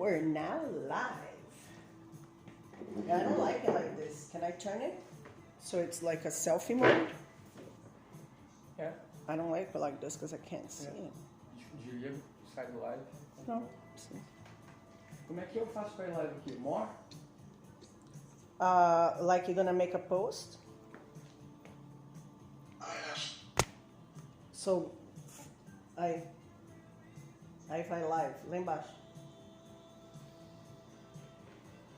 We're now live. I don't like it like this. Can I turn it so it's like a selfie mode? É. I don't like it like this because I can't see it. Diego, sai do live. Não, sim. Como é que eu faço para ir live aqui? More? Like you're gonna make a post? So, aí vai live, lá embaixo.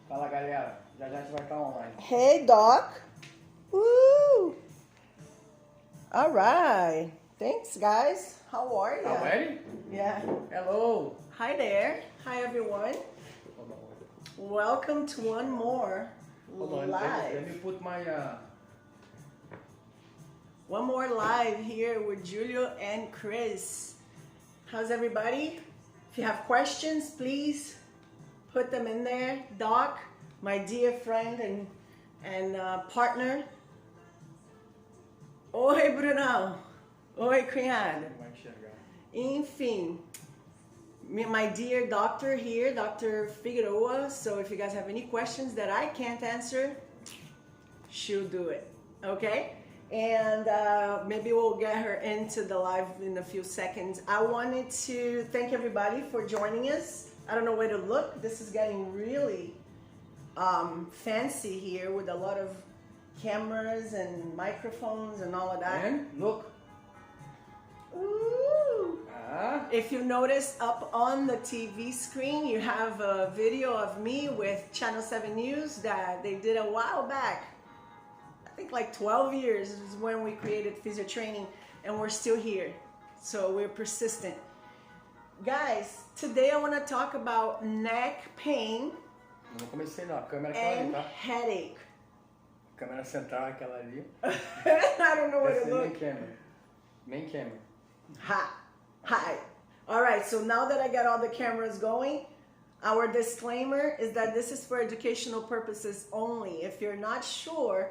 Fala galera, já já a gente vai estar online. Hey Doc! Woo! All right. Thanks guys. How are you? Ready? Yeah. Hello! Hi there. Hi everyone. Welcome to one more Hold on, live. let me put my... One more live here with Julio and Chris. How's everybody? If you have questions, please put them in there. Doc, my dear friend and partner. Oi, Brunão. Oi, cunhado. Vai enxergar. Enfim, my dear doctor here, Dr. Figueroa. So if you guys have any questions that I can't answer, she'll do it. Okay? And maybe we'll get her into the live in a few seconds. I wanted to thank everybody for joining us. I don't know where to look. This is getting really fancy here with a lot of cameras and microphones and all of that. And look. Ooh. Ah. If you notice up on the TV screen, you have a video of me with Channel 7 News that they did a while back. I think like 12 years is when we created Physio Training, and we're still here. So we're persistent. Guys, today I want to talk about neck pain Não comecei não, a câmera é aquela ali, and tá? headache. A câmera central é aquela ali. I don't know where Essa to é look. main camera. Main camera. Hi. All right, so now that I got all the cameras going, our disclaimer is that this is for educational purposes only. If you're not sure,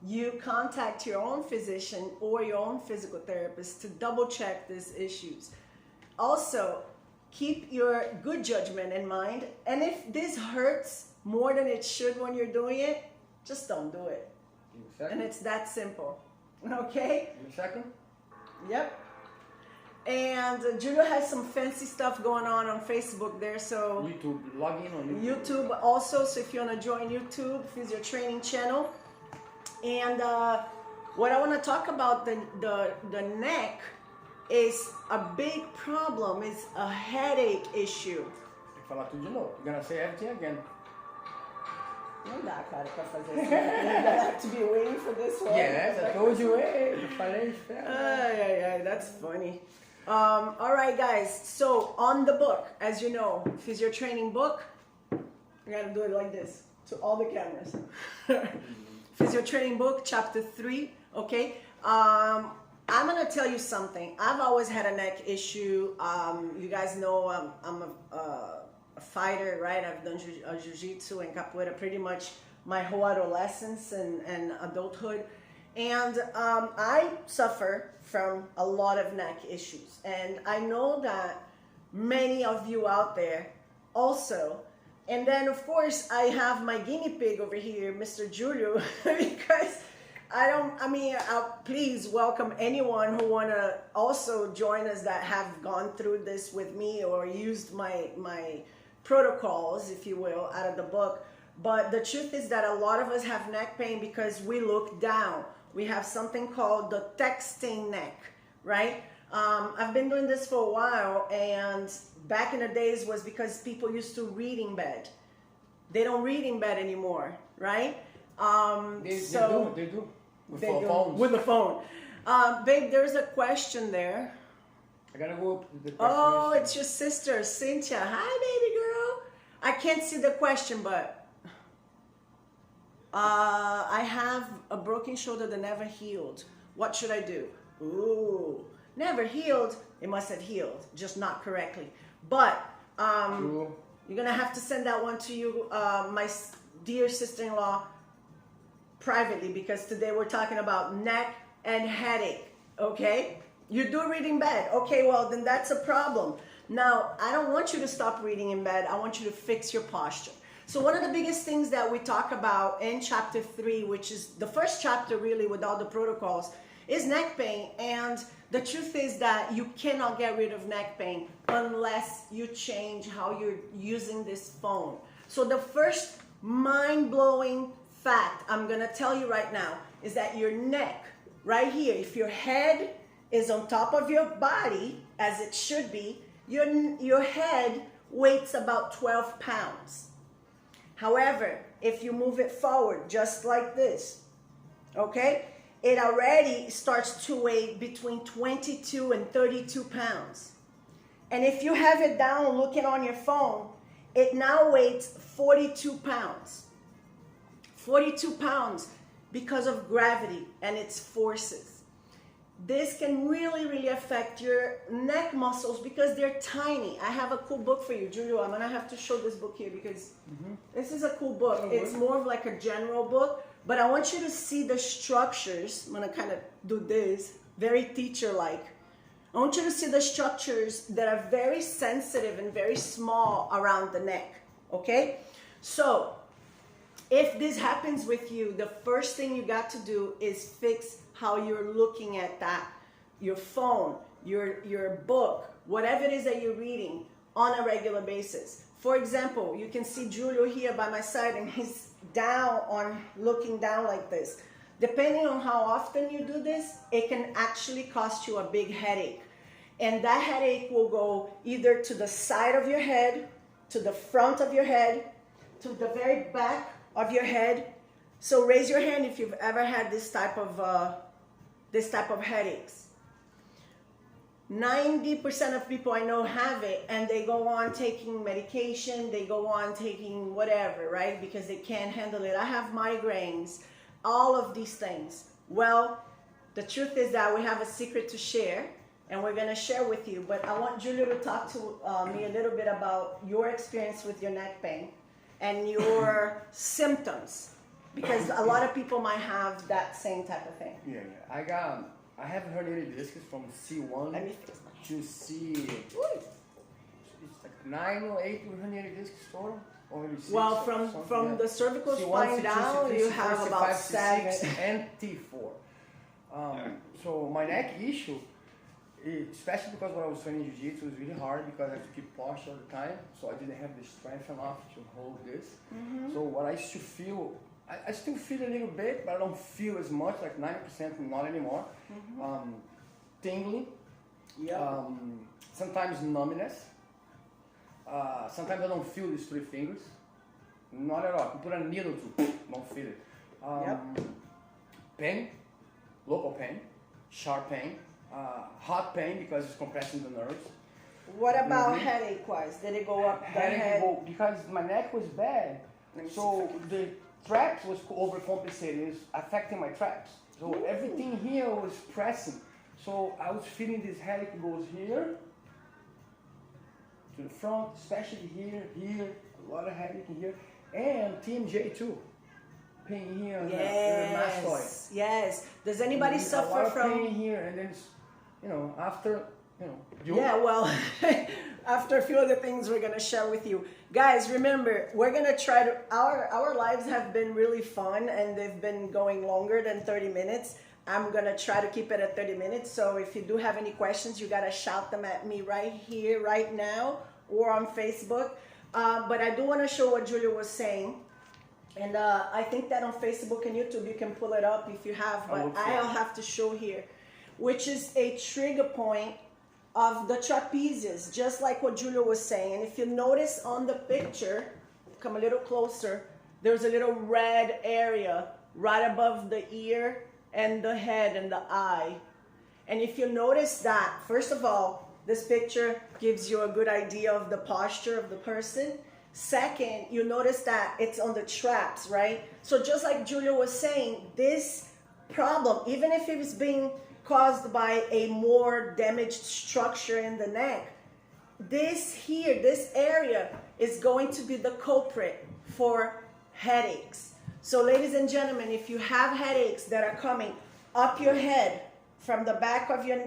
you contact your own physician or your own physical therapist to double check these issues. Also, keep your good judgment in mind. And if this hurts more than it should when you're doing it, just don't do it. Give me a second. And it's that simple. Okay? Give me a second. Yep. And Julio has some fancy stuff going on Facebook there, so YouTube. Log in on YouTube. YouTube also, so if you want to join YouTube, Physio Training channel. And what I want to talk about the neck is a big problem, is a headache issue. Tem que falar tudo de novo. You're gonna say everything again. Não dá, cara, pra fazer isso. I have to be waiting for this one. Yes, I told you. Hey, eu falei, espera. Ay, that's funny. All right, guys. So on the book, as you know, Physio Training book, I gotta do it like this to all the cameras. Physio Training book, chapter 3. Okay. I'm gonna tell you something. I've always had a neck issue. You guys know I'm a fighter, right? I've done jiu-jitsu and capoeira pretty much my whole adolescence and adulthood. And I suffer from a lot of neck issues. And I know that many of you out there also. And then, of course, I have my guinea pig over here, Mr. Julio, because please welcome anyone who want to also join us that have gone through this with me or used my protocols, if you will, out of the book. But the truth is that a lot of us have neck pain because we look down. We have something called the texting neck, right? I've been doing this for a while, and back in the days was because people used to read in bed. They don't read in bed anymore, right? They do. With phones. With the phone. Babe, there's a question there. I gotta go up to the question. Oh, it's your sister, Cynthia. Hi, baby girl. I can't see the question, but I have a broken shoulder that never healed. What should I do? Ooh, never healed. It must have healed, just not correctly. But you're gonna have to send that one to you, my dear sister-in-law, privately, because today we're talking about neck and headache. Okay, you do read in bed. Okay, well then that's a problem. Now, I don't want you to stop reading in bed. I want you to fix your posture. So one of the biggest things that we talk about in chapter 3, which is the first chapter really with all the protocols, is neck pain. And the truth is that you cannot get rid of neck pain unless you change how you're using this phone. So the first mind-blowing fact I'm going to tell you right now is that your neck, right here, if your head is on top of your body, as it should be, your head weighs about 12 pounds. However, if you move it forward just like this, okay, it already starts to weigh between 22 and 32 pounds. And if you have it down looking on your phone, it now weighs 42 pounds. 42 pounds because of gravity and its forces. This can really, really affect your neck muscles because they're tiny. I have a cool book for you, Julio. I'm gonna have to show this book here because this is a cool book. It's more of like a general book, but I want you to see the structures. I'm gonna kind of do this, very teacher-like. I want you to see the structures that are very sensitive and very small around the neck, okay? So, if this happens with you, the first thing you got to do is fix how you're looking at that, your phone, your book, whatever it is that you're reading on a regular basis. For example, you can see Julio here by my side and he's looking down like this. Depending on how often you do this, it can actually cost you a big headache. And that headache will go either to the side of your head, to the front of your head, to the very back of your head. So raise your hand if you've ever had this type of headaches. 90% of people I know have it, and they go on taking medication, they go on taking whatever, right? Because they can't handle it. I have migraines, all of these things. Well, the truth is that we have a secret to share, and we're gonna share with you, but I want Julio to talk to me a little bit about your experience with your neck pain and your symptoms, because a lot of people might have that same type of thing. Yeah. I have herniated discs from C1 Let me fix my to C. It's like 9 or 8 herniated discs total. Or maybe 6 Well, or from the cervical C1, spine C2, down, C3, you C4, have C5, about C6, 7. and T4. So my neck issue, especially because when I was training jiu-jitsu, was really hard because I had to keep posture all the time. So I didn't have the strength enough to hold this. So what I used to feel, I still feel a little bit, but I don't feel as much, like 90% not anymore. Tingling, sometimes numbness. Sometimes I don't feel these 3 fingers. Not at all. You put a needle to, don't feel it. Pain, local pain, sharp pain, hot pain because it's compressing the nerves. What about headache-wise? Did it go up the head? Because my neck was bad, so the traps was overcompensating. It's affecting my traps. So everything here was pressing. So I was feeling this headache goes here to the front, especially here, a lot of headache here, and TMJ too. Pain here, Yes, yes. Does anybody suffer from pain here, and then after Yeah, well, after a few other things we're gonna share with you, guys. Remember, we're gonna try to. Our lives have been really fun, and they've been going longer than 30 minutes. I'm gonna try to keep it at 30 minutes. So if you do have any questions, you gotta shout them at me right here, right now, or on Facebook. But I do want to show what Julio was saying. And I think that on Facebook and YouTube you can pull it up if you have, but I'll have to show here, which is a trigger point of the trapezius, just like what Julio was saying. And if you notice on the picture, come a little closer, there's a little red area right above the ear and the head and the eye. And if you notice that, first of all, this picture gives you a good idea of the posture of the person. Second, you notice that it's on the traps, right? So just like Julio was saying, this problem, even if it was being caused by a more damaged structure in the neck, this here, this area is going to be the culprit for headaches. So ladies and gentlemen, if you have headaches that are coming up your head from the back of your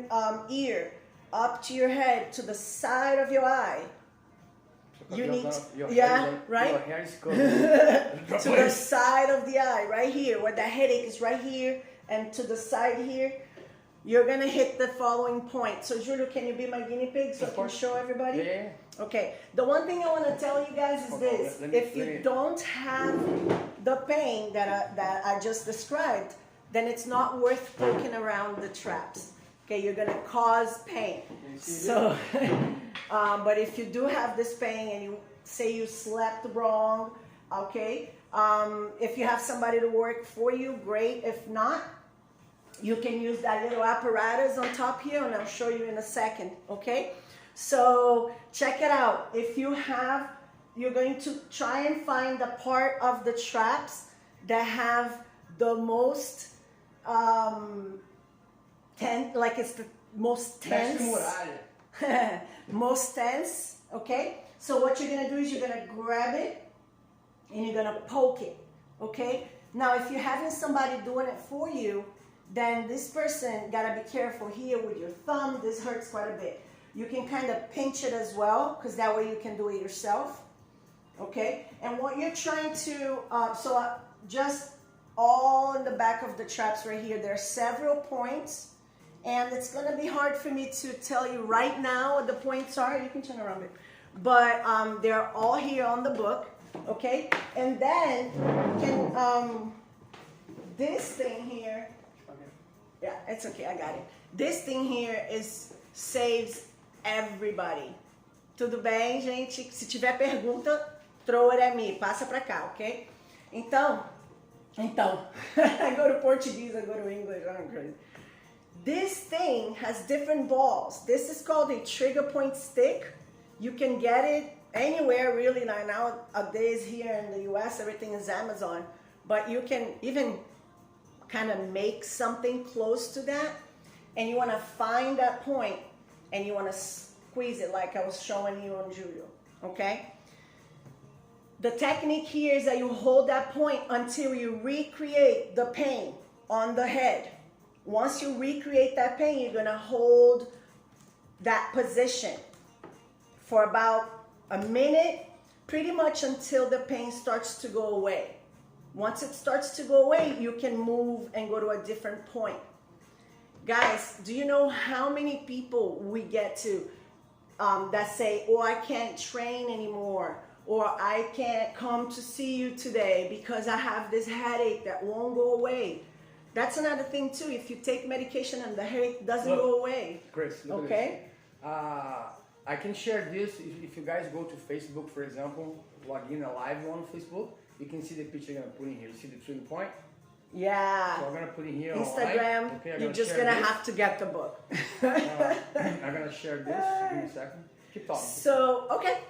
ear, up to your head, to the side of your eye. You need, right? Your hair is covered. To the side of the eye, right here, where the headache is right here, and to the side here, you're gonna hit the following point. So Julio, can you be my guinea pig so I can show everybody? Yeah. Okay, the one thing I want to tell you guys is this: if you don't have the pain that I just described, then it's not worth poking around the traps. Okay, you're gonna cause pain. So, but if you do have this pain and you say you slept wrong, okay, if you have somebody to work for you, great. If not, you can use that little apparatus on top here, and I'll show you in a second, okay? So check it out. If you have, you're going to try and find the part of the traps that have the most like it's the most tense. Most tense, okay? So what you're gonna do is you're gonna grab it and you're gonna poke it, okay? Now if you're having somebody doing it for you, then this person gotta be careful here with your thumb. This hurts quite a bit. You can kind of pinch it as well, because that way you can do it yourself, okay? And what you're trying to, just all in the back of the traps right here, there are several points, and it's gonna be hard for me to tell you right now what the points are. You can turn around it. But they're all here on the book, okay? And then this thing here, yeah, it's okay, I got it. This thing here saves everybody. Tudo bem, gente? Se tiver pergunta, throw it at me. Passa pra cá, ok? Então, I go to Portuguese, I go to English, I'm crazy. This thing has different balls. This is called a trigger point stick. You can get it anywhere really. Nowadays here in the US, everything is Amazon. But you can even kind of make something close to that, and you want to find that point and you want to squeeze it like I was showing you on Julio, okay? The technique here is that you hold that point until you recreate the pain on the head. Once you recreate that pain, you're going to hold that position for about a minute, pretty much until the pain starts to go away. Once it starts to go away, you can move and go to a different point. Guys, do you know how many people we get to that say, oh, I can't train anymore, or I can't come to see you today because I have this headache that won't go away. That's another thing too. If you take medication and the headache doesn't go away. Chris, look okay? At this. I can share this if you guys go to Facebook, for example, log in a live on Facebook. You can see the picture I'm going to put in here. You see the trigger point? Yeah. So I'm going to put in here Instagram, online. Okay, you're just going to have to get the book. I'm going to share this. Give me a second. Keep talking.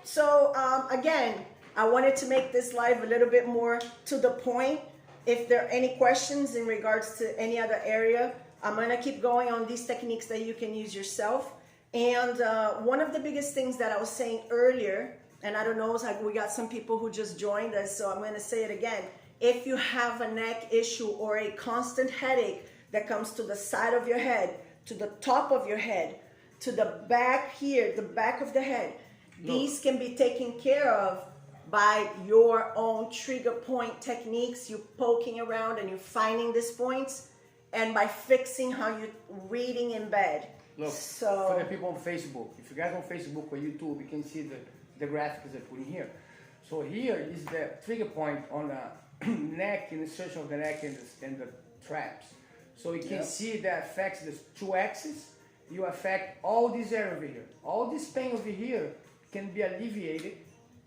So again, I wanted to make this live a little bit more to the point. If there are any questions in regards to any other area, I'm going to keep going on these techniques that you can use yourself. And one of the biggest things that I was saying earlier, and I don't know, it's like we got some people who just joined us, so I'm going to say it again. If you have a neck issue or a constant headache that comes to the side of your head, to the top of your head, to the back here, the back of the head, these can be taken care of by your own trigger point techniques. You poking around and you're finding these points, and by fixing how you're reading in bed. Look, for the people on Facebook, if you guys on Facebook or YouTube, you can see the graphics I put in here. So here is the trigger point on the neck, in the section of the neck and the traps. So you can see that affects the two axes. You affect all this area over here. All this pain over here can be alleviated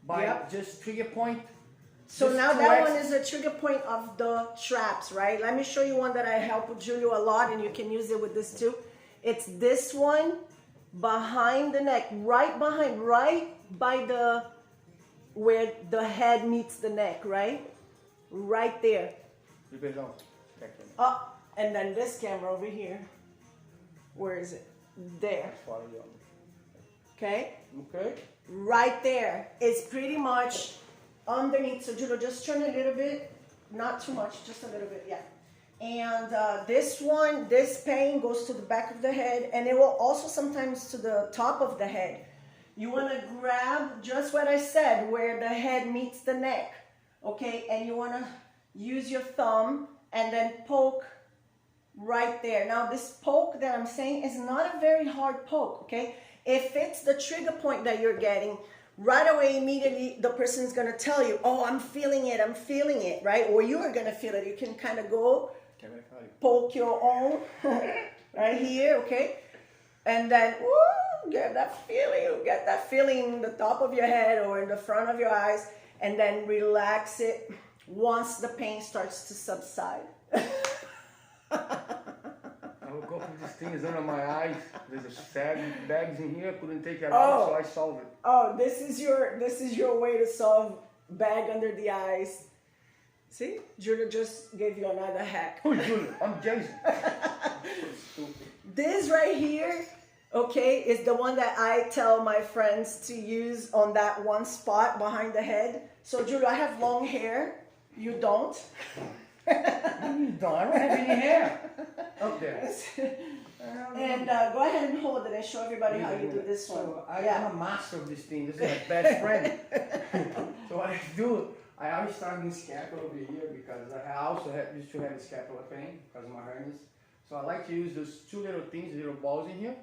by just trigger point. So now that one is a trigger point of the traps, right? Let me show you one that I help with Julio a lot, and you can use it with this too. It's this one behind the neck, right by where the head meets the neck, right? Right there. Oh, and then this camera over here. Where is it? There. Okay? Okay. Right there. It's pretty much underneath. So Julio, just turn a little bit. Not too much, just a little bit, yeah. And this pain goes to the back of the head, and it will also sometimes to the top of the head. You want to grab just what I said, where the head meets the neck, okay? And you want to use your thumb and then poke right there. Now this poke that I'm saying is not a very hard poke, okay? If it's the trigger point that you're getting, right away, immediately, the person's going to tell you, oh, I'm feeling it, right? Or you are going to feel it. You can kind of go poke your own right here, okay? And then, woo, get that feeling in the top of your head or in the front of your eyes, and then relax it once the pain starts to subside. I would go for these things under my eyes. There's a bags in here. I couldn't take it out, so I solved it. Oh, this is your way to solve bag under the eyes. See, Julia just gave you another hack. Who's Julia? I'm Jason. This right here, okay, is the one that I tell my friends to use on that one spot behind the head. So, Julia, I have long hair. You don't. You don't. I don't have any hair up there. And go ahead and hold it and show everybody how you do this one. So I am a master of this thing. This is my best friend. So what I do, I always start in scapula over here because I also used to have a scapula pain because of my hernias. So I like to use those two little things, little balls in here.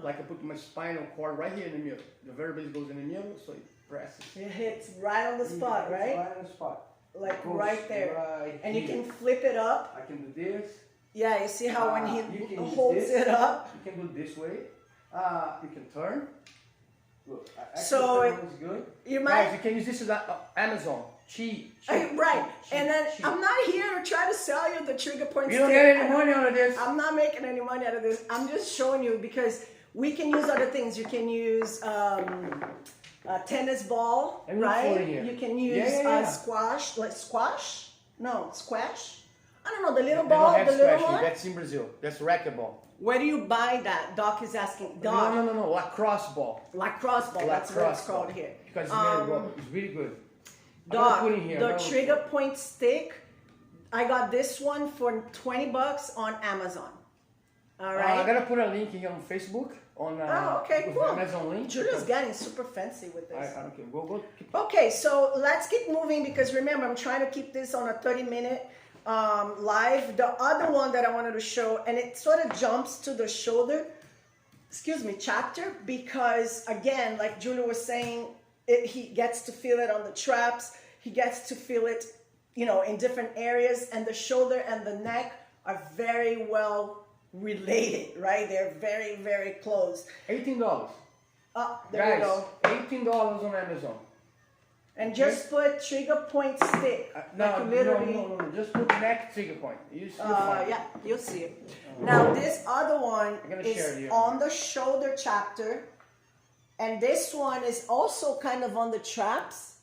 Like I put my spinal cord right here in the middle. The vertebrae goes in the middle, so it presses. It hits right on the spot, right? Right on the spot. Like right there. Right and here. you can flip it up. I can do this. Yeah, you see how when he holds this. it up? You can do it this way. You can turn. Look, so it was good. You might. Guys, you can use this as Amazon. Cheap. Right. And then I'm not here to try to sell you the trigger point. You don't get any money out of this. I'm not making any money out of this. I'm just showing you because we can use other things. You can use a tennis ball, right? You can use squash, like squash? No, squash? I don't know, the little ball, the little one? That's in Brazil. That's racquetball. Where do you buy that? Doc is asking. Doc. No. Lacrosse ball. Lacrosse ball. That's what it's called here. Because it's really good. Doc, the trigger point stick, I got this one for $20 on Amazon. All right. I gotta put a link here on Facebook. Okay, cool. Amazon link. Julia's getting super fancy with this. I don't care. Go. Okay, so let's keep moving because remember, I'm trying to keep this on a 30-minute live. The other one that I wanted to show, and it sort of jumps to the shoulder, chapter, because again, like Julia was saying, he gets to feel it on the traps. He gets to feel it, in different areas, and the shoulder and the neck are very well related, right? They're very, very close. $18. There you go. $18 on Amazon. And just put trigger point stick. No. Just put neck trigger point. Yeah, you'll see it. Now this other one is on the shoulder chapter, and this one is also kind of on the traps,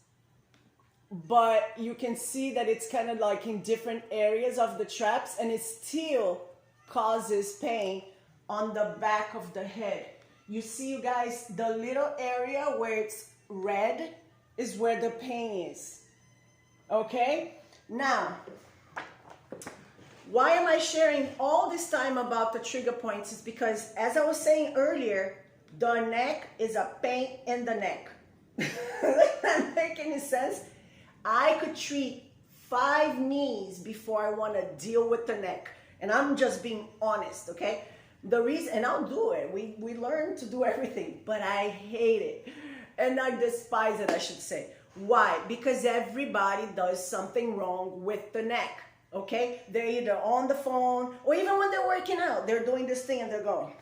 but you can see that it's kind of like in different areas of the traps, and it still causes pain on the back of the head. You see, you guys, the little area where it's red is where the pain is. Okay? Now, why am I sharing all this time about the trigger points? Is because, as I was saying earlier, the neck is a pain in the neck. Does that make any sense? I could treat 5 knees before I want to deal with the neck. And I'm just being honest, okay? The reason, and I'll do it. We learn to do everything, but I hate it. And I despise it, I should say. Why? Because everybody does something wrong with the neck, okay? They're either on the phone, or even when they're working out, they're doing this thing and they're going.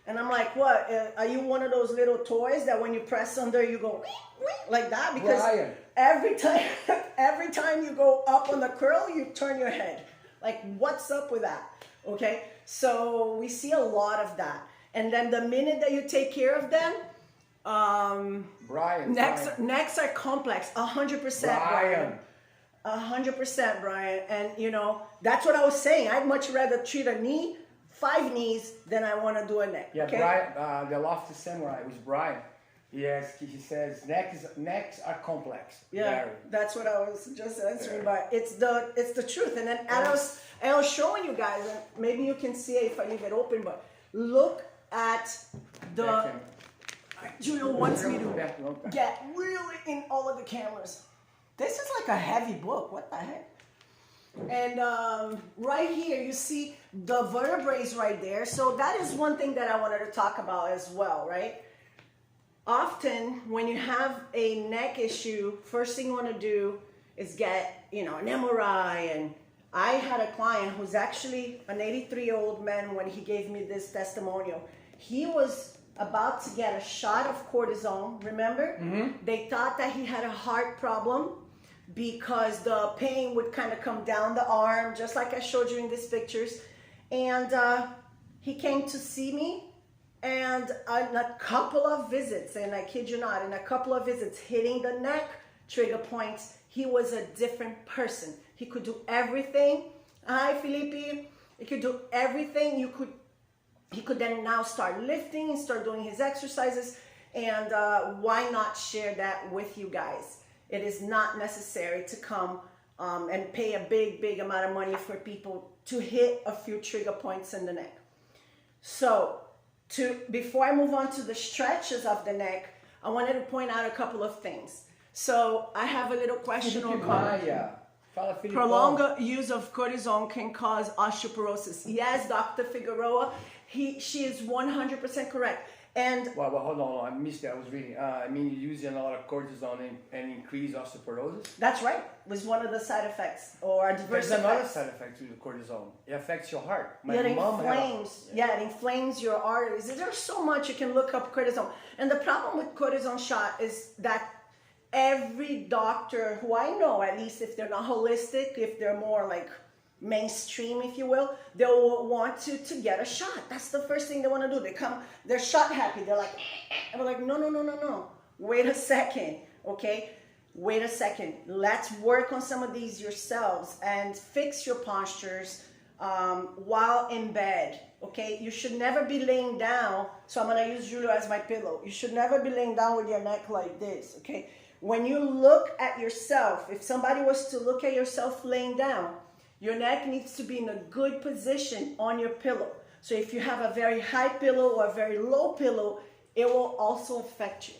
And I'm like, what? Are you one of those little toys that when you press under, you go, wee, wee, like that? Because every time you go up on the curl, you turn your head. Like, what's up with that? Okay? So we see a lot of that. And then the minute that you take care of them, necks are complex. 100%, Brian. 100%, Brian. And, that's what I was saying. I'd much rather treat a knee, 5 knees, than I want to do a neck. Yeah, okay? Brian, the Lofty Samurai was Brian. Yes, he says necks are complex. Yeah, Very. that's what I was just answering, but it's the truth. And then I was showing you guys, and maybe you can see it if I leave it open, but look at the. Back Julio wants me to Back. get really in all of the cameras. This is like a heavy book. What the heck? And right here, you see the vertebrae right there. So that is one thing that I wanted to talk about as well, right? Often, when you have a neck issue, first thing you want to do is get, an MRI. And I had a client who's actually an 83-year-old man when he gave me this testimonial. He was about to get a shot of cortisone, remember? Mm-hmm. They thought that he had a heart problem because the pain would kind of come down the arm, just like I showed you in these pictures. And he came to see me. And in a couple of visits, and I kid you not, in a couple of visits, hitting the neck trigger points, he was a different person. He could do everything. Hi, Felipe. He could do everything. He could then now start lifting and start doing his exercises. And why not share that with you guys? It is not necessary to come and pay a big amount of money for people to hit a few trigger points in the neck. So, before I move on to the stretches of the neck, I wanted to point out a couple of things. So I have a little question or comment. Prolonged use of cortisone can cause osteoporosis. Yes, Dr. Figueroa, she is 100% correct. And well, hold on, I missed that. I was reading. You're using a lot of cortisone and increase osteoporosis. That's right. It was one of the side effects or adverse effects. There's another side effect to the cortisone. It affects your heart. It inflames your arteries. There's so much you can look up cortisone. And the problem with cortisone shot is that every doctor who I know, at least if they're not holistic, if they're more like mainstream, if you will, they'll want to get a shot. That's the first thing they want to do. They're shot happy. They're like, and we're like, no. Wait a second, okay? Wait a second. Let's work on some of these yourselves and fix your postures while in bed, okay? You should never be laying down. So I'm going to use Julio as my pillow. You should never be laying down with your neck like this, okay? When you look at yourself, if somebody was to look at yourself laying down, your neck needs to be in a good position on your pillow. So if you have a very high pillow or a very low pillow, it will also affect you.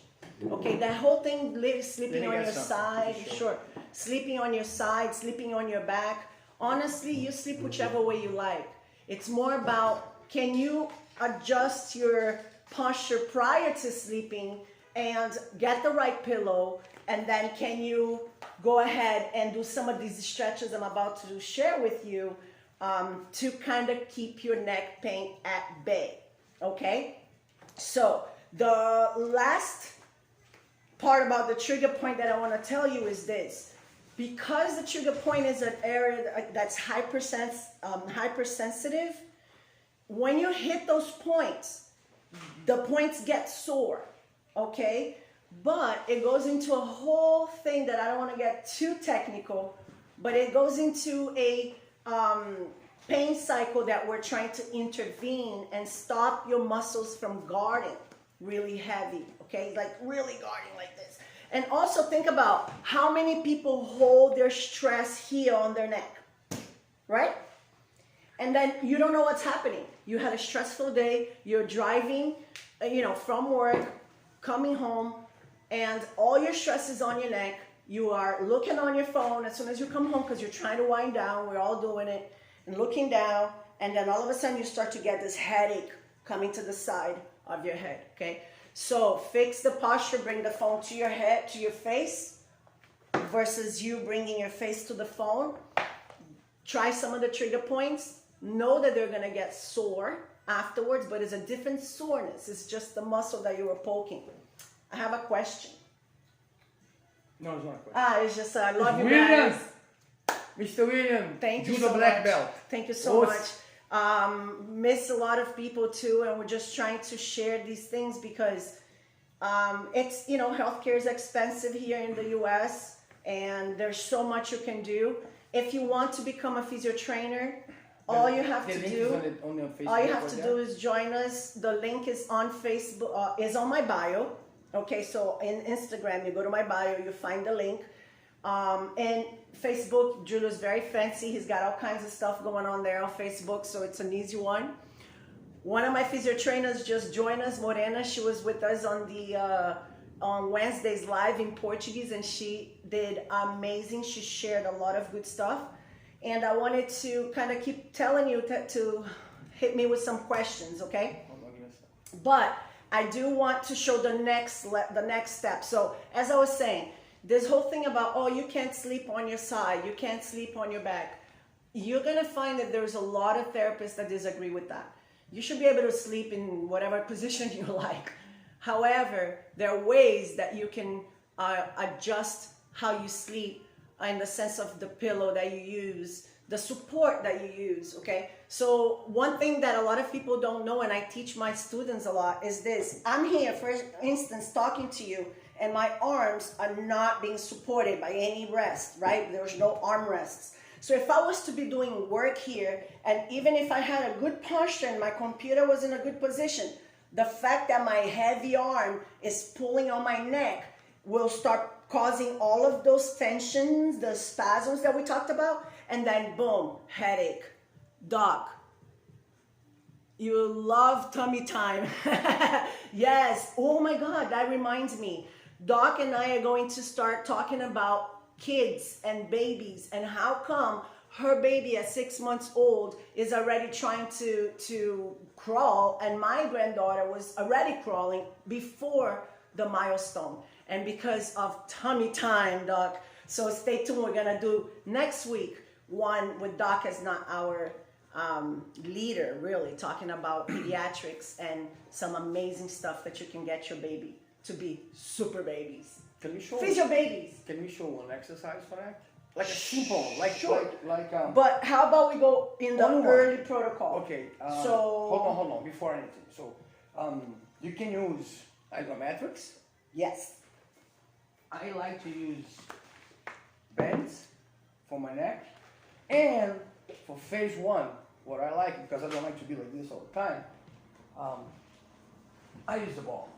Okay, that whole thing, sleeping on your side, sure. Sleeping on your side, sleeping on your back. Honestly, you sleep whichever way you like. It's more about, can you adjust your posture prior to sleeping and get the right pillow, and then can you go ahead and do some of these stretches I'm about to share with you to kind of keep your neck pain at bay, okay? So the last part about the trigger point that I want to tell you is this. Because the trigger point is an area that's hypersensitive, when you hit those points, the points get sore, okay? But it goes into a whole thing that I don't want to get too technical, but it goes into a pain cycle that we're trying to intervene and stop your muscles from guarding really heavy, okay? Like really guarding like this. And also think about how many people hold their stress here on their neck, right? And then you don't know what's happening. You had a stressful day, you're driving, from work, coming home, and all your stress is on your neck. You are looking on your phone as soon as you come home because you're trying to wind down. We're all doing it. And looking down. And then all of a sudden you start to get this headache coming to the side of your head. Okay? So fix the posture. Bring the phone to your head, to your face, versus you bringing your face to the phone. Try some of the trigger points. Know that they're going to get sore afterwards, but it's a different soreness. It's just the muscle that you were poking. I have a question. No, it's not a question. It's just I love you guys. Mr. William, thank you Judo so Black much. Belt. Thank you so much. Miss a lot of people too, and we're just trying to share these things because it's, healthcare is expensive here in the U.S. and there's so much you can do. If you want to become a physio trainer, all you have to do is join us. The link is on Facebook, is on my bio. Okay, so in Instagram, you go to my bio, you find the link. And Facebook, Julio's very fancy. He's got all kinds of stuff going on there on Facebook, so it's an easy one. One of my physio trainers just joined us, Morena. She was with us on the on Wednesdays live in Portuguese, and she did amazing. She shared a lot of good stuff, and I wanted to kind of keep telling you to hit me with some questions, okay? But I do want to show the next step. So as I was saying, this whole thing about, oh, you can't sleep on your side, you can't sleep on your back. You're gonna find that there's a lot of therapists that disagree with that. You should be able to sleep in whatever position you like. However, there are ways that you can adjust how you sleep in the sense of the pillow that you use, the support that you use, okay? So one thing that a lot of people don't know, and I teach my students a lot, is this. I'm here, for instance, talking to you, and my arms are not being supported by any rest, right? There's no arm rests. So if I was to be doing work here, and even if I had a good posture and my computer was in a good position, the fact that my heavy arm is pulling on my neck will start causing all of those tensions, the spasms that we talked about, and then boom, headache. Doc, you love tummy time. Yes, oh my God, that reminds me. Doc and I are going to start talking about kids and babies and how come her baby at 6 months old is already trying to crawl, and my granddaughter was already crawling before the milestone, and because of tummy time, Doc. So stay tuned. We're gonna do next week one with Doc as not our leader, really talking about pediatrics and some amazing stuff that you can get your baby to be super babies. Can we show? Physio babies. Can we show one exercise for that? Like a simple, Sure. like. But how about we go in the One more. early protocol? Okay. So hold on. Before anything, so you can use isometrics. yes. I like to use bends for my neck, and for phase one, what I like, because I don't like to be like this all the time, I use the ball.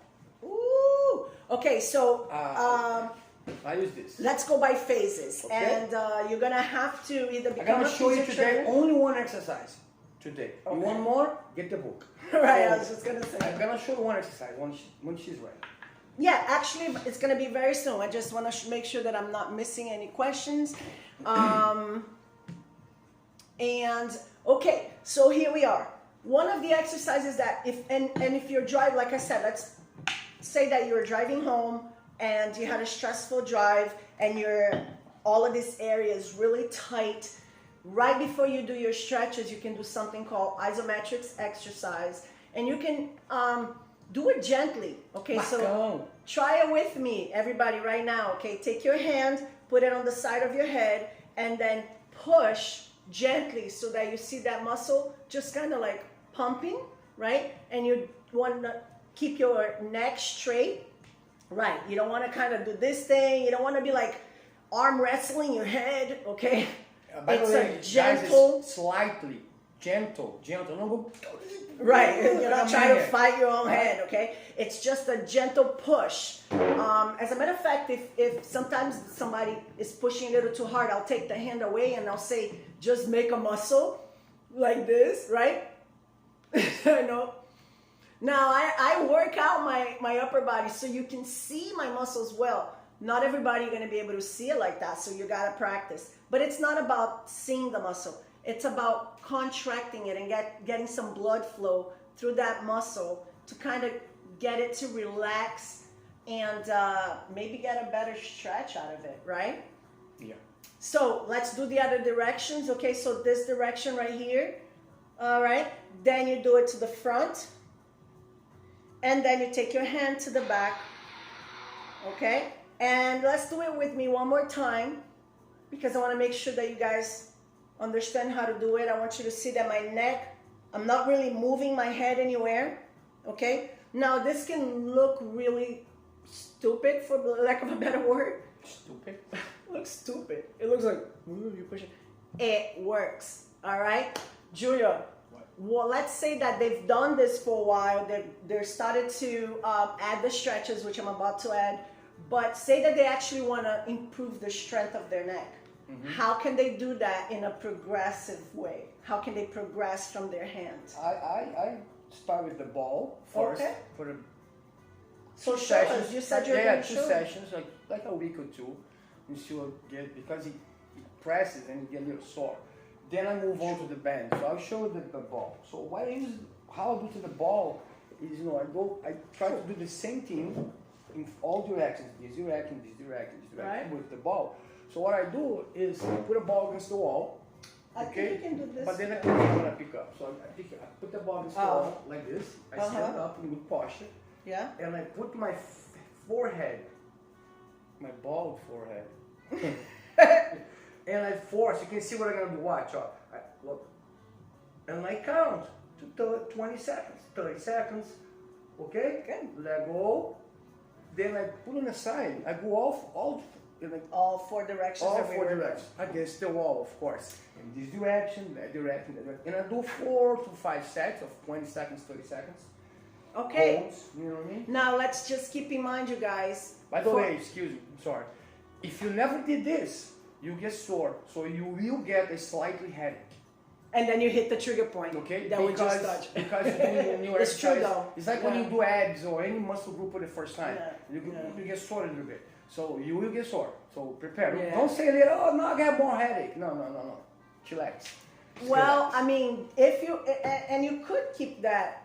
Ooh. Okay, so I use this. let's go by phases, Okay. and you're gonna have to either I'm become gonna a show you physio today trainer. only one exercise. Today. Okay. You want more? Get the book. Right, So, I was just gonna say. I'm gonna show you one exercise when she's ready. Yeah, actually, it's going to be very soon. I just want to make sure that I'm not missing any questions. And okay, so here we are. One of the exercises that if you're driving, like I said, let's say that you're driving home and you had a stressful drive and all of this area is really tight. Right before you do your stretches, you can do something called isometrics exercise, and you can do it gently, okay? So try it with me, everybody, right now, okay? Take your hand, put it on the side of your head, and then push gently so that you see that muscle just kind of like pumping, right? And you want to keep your neck straight, right? You don't want to kind of do this thing. You don't want to be like arm wrestling your head, okay? By the It's way, a gentle, guys, slightly gentle. Don't go. right? You're not trying to Right. fight your own head, okay? It's just a gentle push. As a matter of fact, if sometimes somebody is pushing a little too hard, I'll take the hand away and I'll say, just make a muscle like this, right? You know. Now I work out my upper body so you can see my muscles well. Not everybody gonna be able to see it like that, so you gotta practice. But it's not about seeing the muscle. It's about contracting it and getting some blood flow through that muscle to kind of get it to relax and maybe get a better stretch out of it, right? Yeah. So let's do the other directions. Okay, so this direction right here. All right, then you do it to the front. And then you take your hand to the back. Okay, and let's do it with me one more time because I want to make sure that you guys understand how to do it. I want you to see that my neck, I'm not really moving my head anywhere. Okay, now this can look really stupid, for lack of a better word. Stupid. Looks stupid. It looks like, ooh, you're pushing. It works. All right, Julia. What? well, let's say that they've done this for a while, they're started to add the stretches, which I'm about to add, but say that they actually want to improve the strength of their neck. How can they do that in a progressive way? How can they progress from their hands? I start with the ball first. Okay. For the So show us. You said you're going to two show. sessions, like a week or two. You see what get, because it presses and you get a little sore. Then I move on to the band. So I'll show you the ball. So what I use, how I do to the ball is, I try to do the same thing in all directions. This direction, this direction, this direction, Right. with the ball. So what I do is I put a ball against the wall. I think you can do this. But then I'm gonna pick up. So I put the ball against the wall like this. I stand up in good posture. Yeah. And I put my forehead, my bald forehead, and I force. You can see what I'm gonna do. Watch. Look, and I count to 20 seconds, 30 seconds. Okay. Good. Let go. Then I put on the side. I go all Four directions. all that we four were- directions against the wall, of course. In this direction, that direction, that direction. And I do 4 to 5 sets of 20 seconds, 30 seconds. Okay. Holds, you know what I mean? Now let's just keep in mind, you guys. By the way, excuse me, I'm sorry. If you never did this, you get sore, so you will get a slightly headache. And then you hit the trigger point. Okay? That we just touched. Because you're doing new It's true, exercise. though. It's like when Yeah. you do abs or any muscle group for the first time. Yeah. You get sore a little bit. So you will get sore. So prepare. Yeah. Don't say later, oh no, I got more headache. No. Chillax. Just Well, relax. I mean, if you and you could keep that,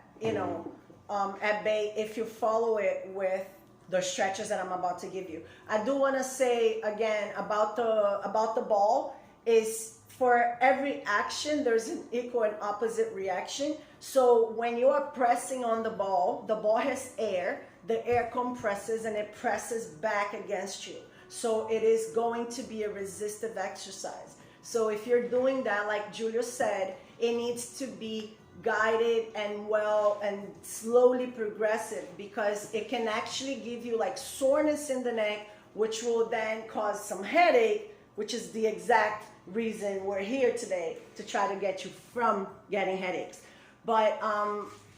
at bay if you follow it with the stretches that I'm about to give you. I do want to say again about the ball is for every action there's an equal and opposite reaction. So when you are pressing on the ball has air. The air compresses and it presses back against you. So it is going to be a resistive exercise. So if you're doing that, like Julio said, it needs to be guided and well and slowly progressive, because it can actually give you like soreness in the neck, which will then cause some headache, which is the exact reason we're here today, to try to get you from getting headaches. But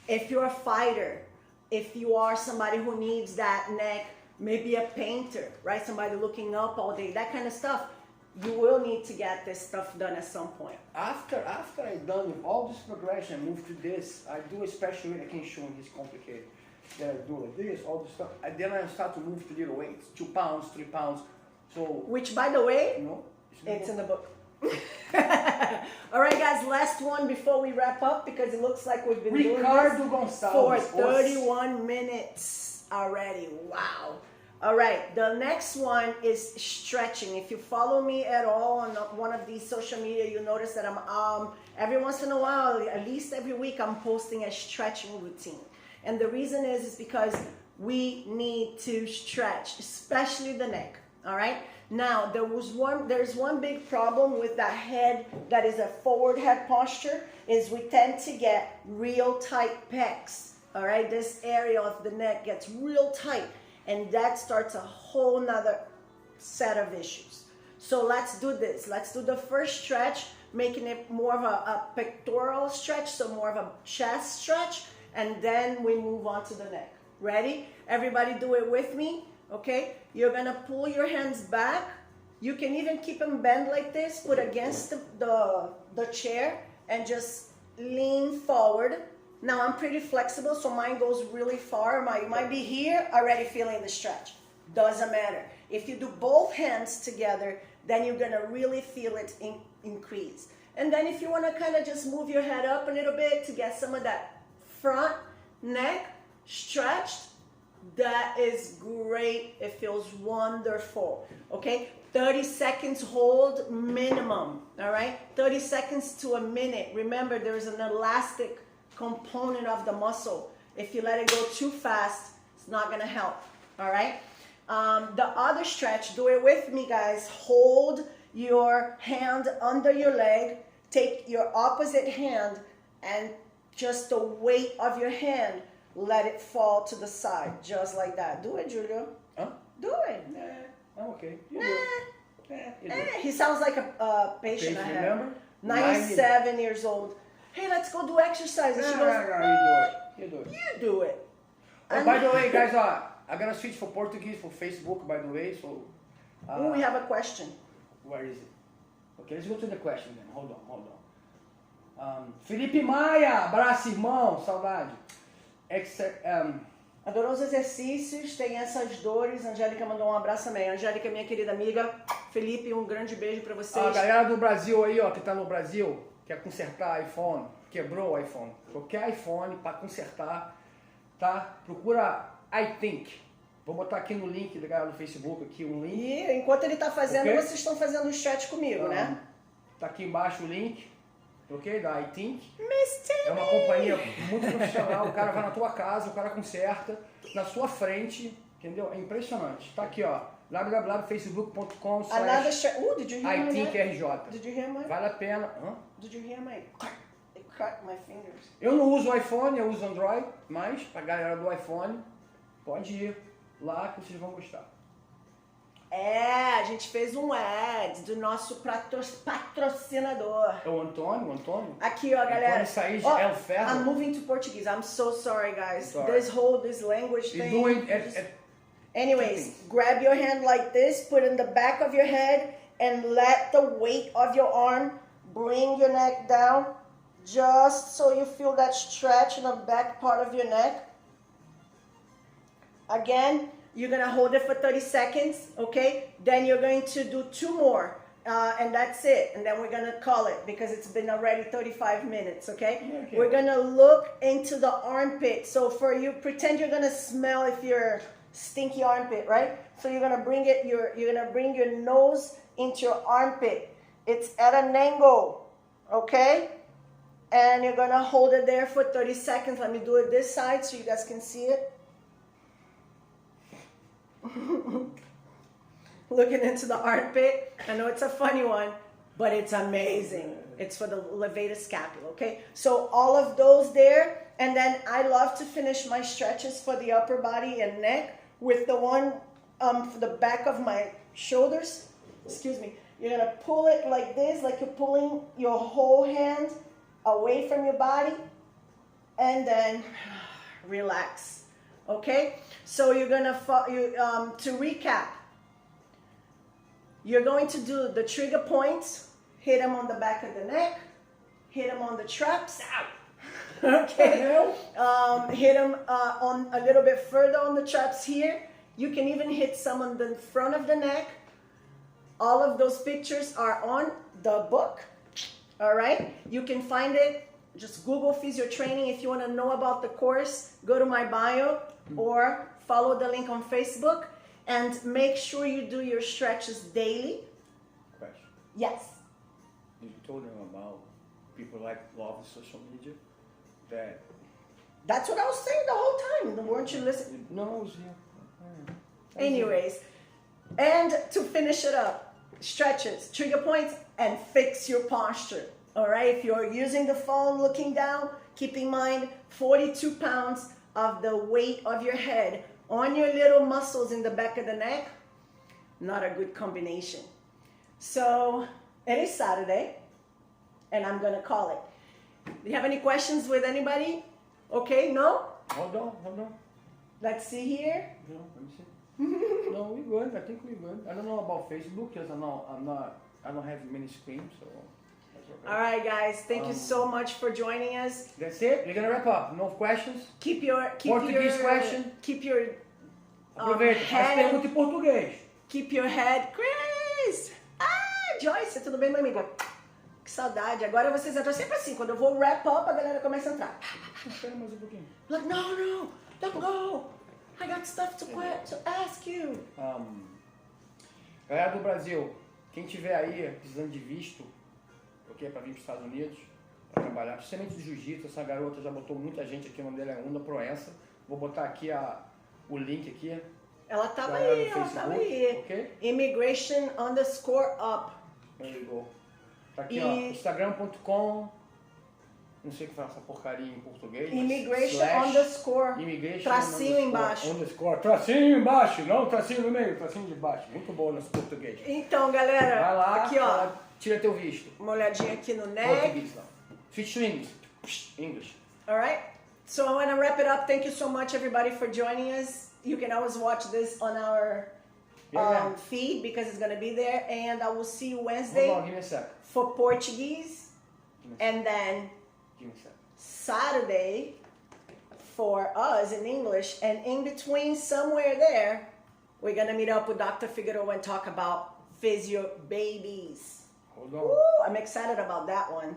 if you're a fighter, if you are somebody who needs that neck, maybe a painter, right? Somebody looking up all day, that kind of stuff, you will need to get this stuff done at some point. After I'm done with all this progression, I move to this. I do a special weight. I can show you this complicated. Then I do like this, all this stuff. And then I start to move to little weights, 2 pounds, 3 pounds. So, Which, by the way, it's in the book. All right, guys, last one before we wrap up, because it looks like we've been Ricardo doing this Gonçalves. for 31 minutes already. Wow. All right, the next one is stretching. If you follow me at all on one of these social media, you'll notice that I'm every once in a while, at least every week, I'm posting a stretching routine. And the reason is because we need to stretch, especially the neck. All right. Now there's one big problem with that head that is a forward head posture, is we tend to get real tight pecs. All right, this area of the neck gets real tight, and that starts a whole nother set of issues. So let's do this. Let's do the first stretch, making it more of a pectoral stretch, so more of a chest stretch, and then we move on to the neck. Ready? Everybody do it with me. Okay, you're gonna pull your hands back. You can even keep them bent like this, put against the chair, and just lean forward. Now I'm pretty flexible, so mine goes really far. You might be here already feeling the stretch. Doesn't matter. If you do both hands together, then you're gonna really feel it increase. And then if you wanna kind of just move your head up a little bit to get some of that front neck stretched, that is great. It feels wonderful. Okay, 30 seconds hold minimum. All right, 30 seconds to a minute. Remember, there's an elastic component of the muscle. If you let it go too fast, it's not gonna help. All right, the other stretch, do it with me, guys. Hold your hand under your leg, take your opposite hand, and just the weight of your hand, let it fall to the side, just like that. Do it, Julio. Huh? Do it. I'm okay. Nah. You do it. He sounds like a patient I have. Remember? 97 years old. hey, let's go do exercise. And she goes, You do it. you do it. Oh, by the way, guys, I'm gonna switch for Portuguese for Facebook, by the way, so... Oh, we have a question. Where is it? Okay, let's go to the question then. Hold on. Felipe Maia, abraço, irmão, saudade. Adorou os exercícios, tem essas dores. Angélica mandou um abraço também. Angélica, minha querida amiga. Felipe, um grande beijo pra vocês. A galera do Brasil aí, ó, que tá no Brasil, quer consertar iPhone, quebrou o iPhone. Qualquer iPhone para consertar, tá? Procura iThink. Vou botar aqui no link da galera do Facebook, aqui um link. E enquanto ele tá fazendo, Okay. vocês estão fazendo o chat comigo, né? Tá aqui embaixo o link, ok? Da iThink. Miss É uma companhia muito profissional, o cara vai na tua casa, o cara conserta na sua frente, entendeu? É impressionante. Tá aqui, ó, www.facebook.com/iThinkRJ. Did you hear my neck? Did you hear my? Vale a pena. Hã? Did you hear my? It cut my fingers. Eu não uso iPhone, eu uso Android, mas a galera do iPhone pode ir lá que vocês vão gostar. É, a gente fez um ad do nosso patrocinador. É o Antônio? Aqui, ó, galera. Antônio Said Ó, El Ferro. I'm moving to Portuguese. I'm so sorry, guys. It's all right. This language E thing. doing Anyways, grab your hand like this, put it in the back of your head, and let the weight of your arm bring your neck down, just so you feel that stretch in the back part of your neck. Again, you're gonna hold it for 30 seconds, okay? Then you're going to do 2 more, and that's it. And then we're gonna call it because it's been already 35 minutes, okay? Okay. We're gonna look into the armpit. So for you, pretend you're gonna smell if you're stinky armpit, right? So you're gonna bring your nose into your armpit. It's at an angle, okay? And you're gonna hold it there for 30 seconds. Let me do it this side so you guys can see it. Looking into the armpit. I know it's a funny one, but it's amazing. It's for the levator scapula, okay? So all of those there, and then I love to finish my stretches for the upper body and neck with the one for the back of my shoulders. Excuse me. You're gonna pull it like this, like you're pulling your whole hand away from your body, and then relax. Okay, so you're gonna to recap. You're going to do the trigger points. Hit them on the back of the neck. Hit them on the traps. Okay. Hit them on a little bit further on the traps here. You can even hit some on the front of the neck. All of those pictures are on the book. All right. You can find it. Just Google Physio Training. If you want to know about the course, go to my bio or follow the link on Facebook, and make sure you do your stretches daily. Question. Yes. You told them about people like love social media that... That's what I was saying the whole time. Weren't you listening? No, I was here. Anyways, and to finish it up, stretches, trigger points, and fix your posture. All right, if you're using the phone looking down, keep in mind 42 pounds of the weight of your head on your little muscles in the back of the neck, not a good combination. So it is Saturday, and I'm gonna call it. Do you have any questions with anybody? Okay, no? Hold on. Let's see here. No, let me see. No, we're good. I think we're good. I don't know about Facebook because I don't have many screens, so that's okay. All right, guys. Thank you so much for joining us. That's it. We're gonna wrap up. No questions. Keep your Portuguese question. Keep your Aproveita. Faz pergunta em português. Keep your head, Chris. Ah, Joyce, tudo bem, minha amiga? Que saudade. Agora vocês entram sempre assim. Quando eu vou wrap up, a galera começa a entrar. Espera mais um pouquinho. Like, no, don't go. I got stuff to ask you. Galera do Brasil, quem tiver aí precisando de visto, ok, para vir para os Estados Unidos, para trabalhar, principalmente do jiu-jitsu, essa garota já botou muita gente aqui, o nome dela é Unda Proença. Vou botar aqui o link aqui. Ela tava aí, ok? Immigration_up. There you go. Tá aqui, ó, instagram.com. Não sei o que fala essa porcaria em português. Immigration_, tracinho embaixo. Tracinho embaixo, não tracinho no meio, tracinho de baixo. Muito bom nesse português. Então, galera, vai lá, aqui ó. Tira teu visto. Uma olhadinha aqui no neck. Português, não. Switch swings. English. All right. So I want to wrap it up. Thank you so much, everybody, for joining us. You can always watch this on our feed because it's going to be there. And I will see you Wednesday Hold on, give me a sec. for Portuguese. And then Give me a sec. Saturday for us in English. And in between, somewhere there, we're going to meet up with Dr. Figueroa and talk about physio babies. Hold on. Woo, I'm excited about that one.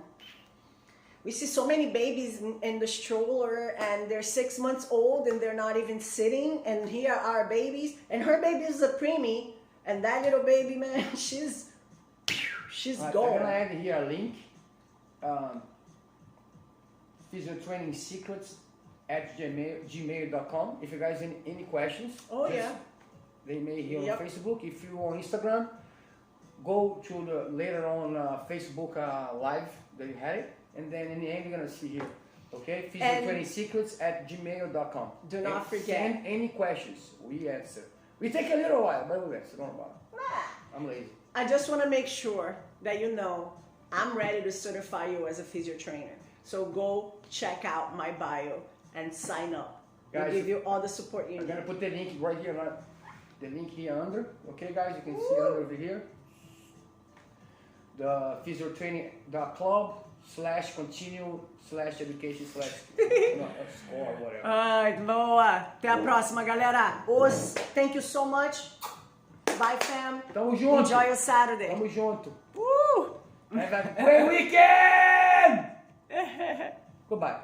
We see so many babies in the stroller and they're 6 months old and they're not even sitting. And here are our babies. And her baby is a preemie. And that little baby, man, she's I'm going. gonna add here a link. physiotrainingsecrets@gmail.com. If you guys have any questions, they may here on Facebook. If you on Instagram, go to the later on Facebook live that you had it, and then in the end you're gonna see here. Okay, physiotrainingsecrets@gmail.com. Do not forget. Send any questions. We answer. We take a little while, but we answer. Don't worry about it. I'm lazy. I just want to make sure that you know I'm ready to certify you as a physio trainer. So go check out my bio and sign up. We'll Guys, give you all the support you I'm need. gonna put the link right here, the link here under. Okay, guys, you can see under over here. The physiotraining.club/continue/education/score whatever. Ai, boa. Até a próxima, galera. Thank you so much. Bye, fam. Tamo junto. Enjoy your Saturday. Tamo junto. Woo! Have a great weekend! Goodbye.